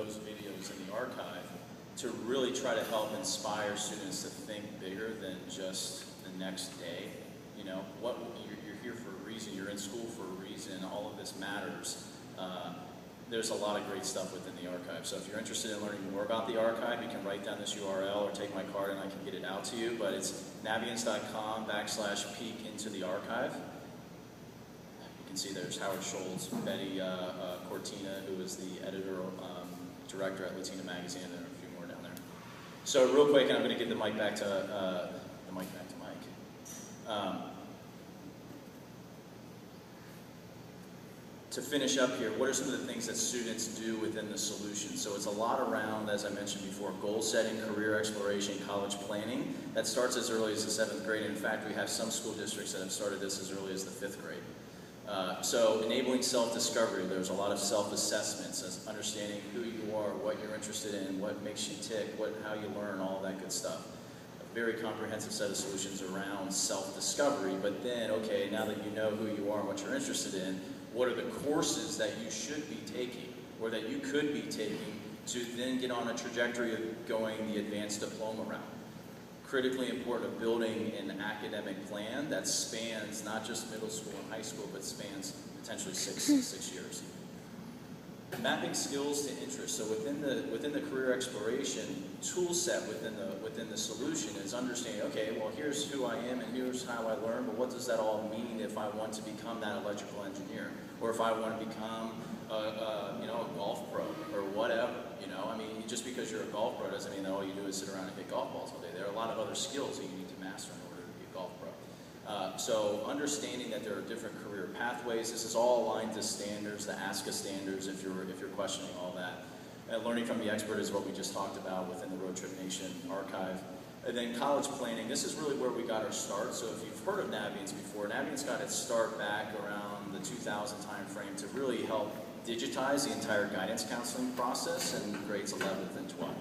those videos in the archive to really try to help inspire students to think bigger than just the next day. You know, you're here for a reason, you're in school for a reason, all of this matters. There's a lot of great stuff within the archive. So if you're interested in learning more about the archive, you can write down this URL or take my card and I can get it out to you. But it's navient.com/peek into the archive. You can see there's Howard Schultz, Betty Cortina, who is the editor, director at Latina Magazine, and there are a few more down there. So real quick, and I'm going to give the mic back to Mike. To finish up here, what are some of the things that students do within the solution? So it's a lot around, as I mentioned before, goal setting, career exploration, college planning. That starts as early as the 7th grade. In fact, we have some school districts that have started this as early as the 5th grade. So enabling self-discovery, there's a lot of self-assessments, as understanding who you are, what you're interested in, what makes you tick, how you learn, all that good stuff. A very comprehensive set of solutions around self-discovery, but then, okay, now that you know who you are and what you're interested in, what are the courses that you should be taking, or that you could be taking, to then get on a trajectory of going the advanced diploma route? Critically important of building an academic plan that spans not just middle school and high school, but spans potentially six years. Mapping skills to interest. So within the career exploration tool set within the solution is understanding, okay, well, here's who I am and here's how I learn, but what does that all mean if I want to become that electrical engineer, or if I want to become a golf pro or whatever? You know, I mean, just because you're a golf pro doesn't mean that all you do is sit around and hit golf balls all day. There are a lot of other skills that you need to master in order to be a golf pro. So understanding that there are different career pathways. This is all aligned to standards, the ASCA standards, if you're questioning all that. Learning from the expert is what we just talked about within the Road Trip Nation archive. And then college planning, this is really where we got our start. So if you've heard of Navient's before, Navient's got its start back around the 2000 time frame to really help digitize the entire guidance counseling process in grades 11th and 12th.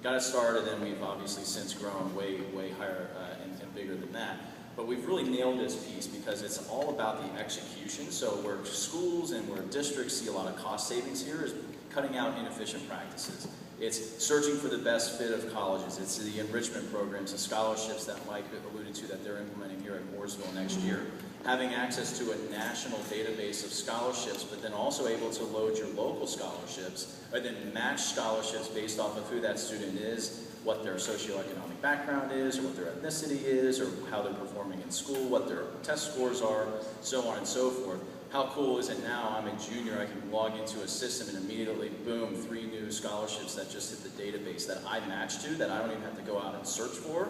Got it started, and we've obviously since grown way higher and bigger than that. But we've really nailed this piece because it's all about the execution. So where schools and where districts see a lot of cost savings here is cutting out inefficient practices. It's searching for the best fit of colleges. It's the enrichment programs, the scholarships that Mike alluded to that they're implementing here at Mooresville next year. Having access to a national database of scholarships, but then also able to load your local scholarships, and then match scholarships based off of who that student is, what their socioeconomic background is, or what their ethnicity is, or how they're performing in school, what their test scores are, so on and so forth. How cool is it now? I'm a junior, I can log into a system and immediately, boom, 3 new scholarships that just hit the database that I match to, that I don't even have to go out and search for,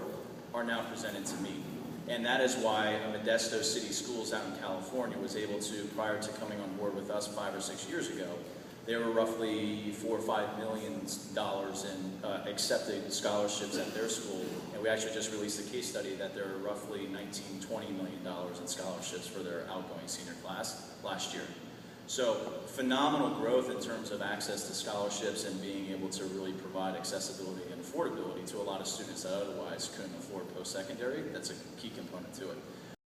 are now presented to me. And that is why Modesto City Schools out in California was able to, prior to coming on board with us 5 or 6 years ago, they were roughly $4 or $5 million in accepted scholarships at their school. And we actually just released a case study that there are roughly $19, $20 million in scholarships for their outgoing senior class last year. So phenomenal growth in terms of access to scholarships and being able to really provide accessibility and affordability to a lot of students that otherwise couldn't afford post-secondary. That's a key component to it.